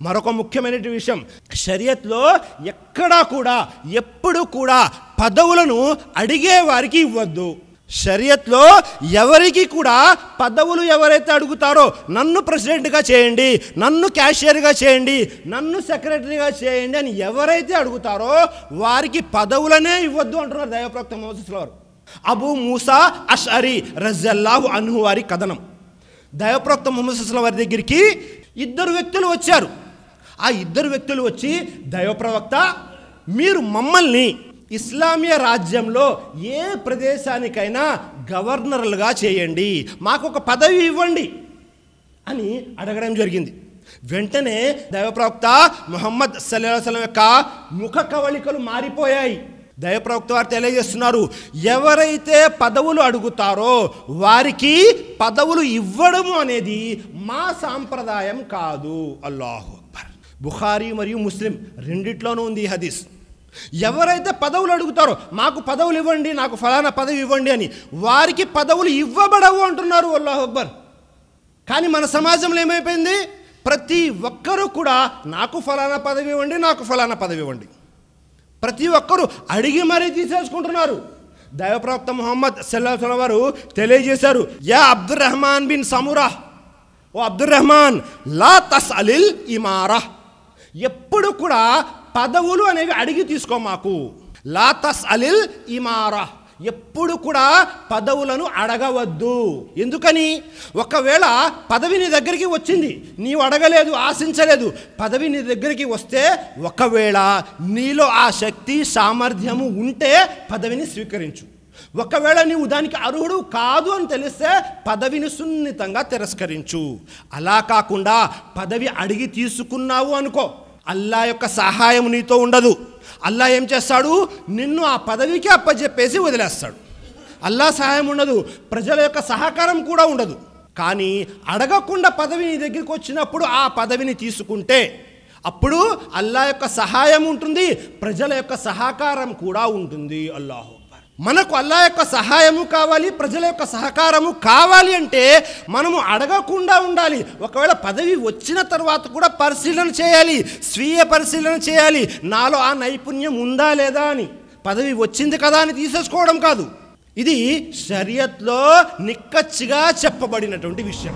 మరొక ముఖ్యమైన విషయం, షరియత్లో ఎక్కడా కూడా ఎప్పుడు కూడా పదవులను అడిగే వారికి ఇవ్వద్దు. షరియత్లో ఎవరికి కూడా పదవులు ఎవరైతే అడుగుతారో నన్ను ప్రెసిడెంట్గా చేయండి, నన్ను క్యాషియర్గా చేయండి, నన్ను సెక్రటరీగా చేయండి అని ఎవరైతే అడుగుతారో వారికి పదవులనే ఇవ్వద్దు అంటున్నారు దైవప్రవక్త ముహమ్మద్ వారు. అబూ మూసా అష్అరీ రజల్లాహు అన్హు వారి కథనం. దైవప్రవక్త ముహమ్మద్ వారి దగ్గరికి ఇద్దరు వ్యక్తులు వచ్చారు. ఆ ఇద్దరు వ్యక్తులు వచ్చి, దైవప్రవక్త, మీరు మమ్మల్ని ఇస్లామీయ రాజ్యంలో ఏ ప్రదేశానికైనా గవర్నర్లుగా చేయండి, మాకు ఒక పదవి ఇవ్వండి అని అడగడం జరిగింది. వెంటనే దైవప్రవక్త ముహమ్మద్ సల్లల్లాహు అలైహి వసల్లం యొక్క ముఖ కవళికలు మారిపోయాయి. దైవప్రవక్త వారు తెలియజేస్తున్నారు, ఎవరైతే పదవులు అడుగుతారో వారికి పదవులు ఇవ్వడము అనేది మా సాంప్రదాయం కాదు. అల్లాహు అక్బర్. బుఖారీ మరియు ముస్లిం రెండిట్లోనూ ఉంది ఈ హదీస్. ఎవరైతే పదవులు అడుగుతారో మాకు పదవులు ఇవ్వండి, నాకు ఫలానా పదవి ఇవ్వండి అని, వారికి పదవులు ఇవ్వబడవు అంటున్నారు. అల్లాహు అక్బర్. కానీ మన సమాజంలో ఏమైపోయింది, ప్రతి ఒక్కరూ కూడా నాకు ఫలానా పదవి ఇవ్వండి, నాకు ఫలానా పదవి ఇవ్వండి, ప్రతి ఒక్కరూ అడిగి మరీ తీసేసుకుంటున్నారు. దైవప్రవక్త ముహమ్మద్ సల్లల్లాహు అలైహి వసల్లం వారు తెలియజేశారు, యా అబ్దుర్ రెహమాన్ బిన్ సమురా, ఓ అబ్దుర్ రెహమాన్, లా తస్అలిల్ ఇమారా, ఎప్పుడు కూడా పదవులు అనేవి అడిగి తీసుకో మాకు. లా తస్అలిల్ ఇమారా, ఎప్పుడు కూడా పదవులను అడగవద్దు. ఎందుకని? ఒకవేళ పదవి నీ దగ్గరికి వచ్చింది, నీవు అడగలేదు, ఆశించలేదు, పదవి నీ దగ్గరికి వస్తే ఒకవేళ నీలో ఆ శక్తి సామర్థ్యము ఉంటే పదవిని స్వీకరించు. ఒకవేళ నీవు దానికి అర్హుడు కాదు అని తెలిస్తే పదవిని సున్నితంగా తిరస్కరించు. అలా కాకుండా పదవి అడిగి తీసుకున్నావు అనుకో, అల్లా యొక్క సహాయం నీతో ఉండదు. అల్లా ఏం చేస్తాడు, నిన్ను ఆ పదవికి అప్పచెప్పేసి వదిలేస్తాడు. అల్లా సహాయం ఉండదు, ప్రజల యొక్క సహకారం కూడా ఉండదు. కానీ అడగకుండా పదవి నీ దగ్గరికి వచ్చినప్పుడు ఆ పదవిని తీసుకుంటే అప్పుడు అల్లా యొక్క సహాయం ఉంటుంది, ప్రజల యొక్క సహకారం కూడా ఉంటుంది. అల్లాహు మనకు అల్లా యొక్క సహాయము కావాలి, ప్రజల యొక్క సహకారము కావాలి అంటే మనము అడగకుండా ఉండాలి. ఒకవేళ పదవి వచ్చిన తర్వాత కూడా పరిశీలన చేయాలి, స్వీయ పరిశీలన చేయాలి, నాలో ఆ నైపుణ్యం ఉందా లేదా అని. పదవి వచ్చింది కదా అని తీసేసుకోవడం కాదు. ఇది షరియత్లో నిక్కచ్చిగా చెప్పబడినటువంటి విషయం.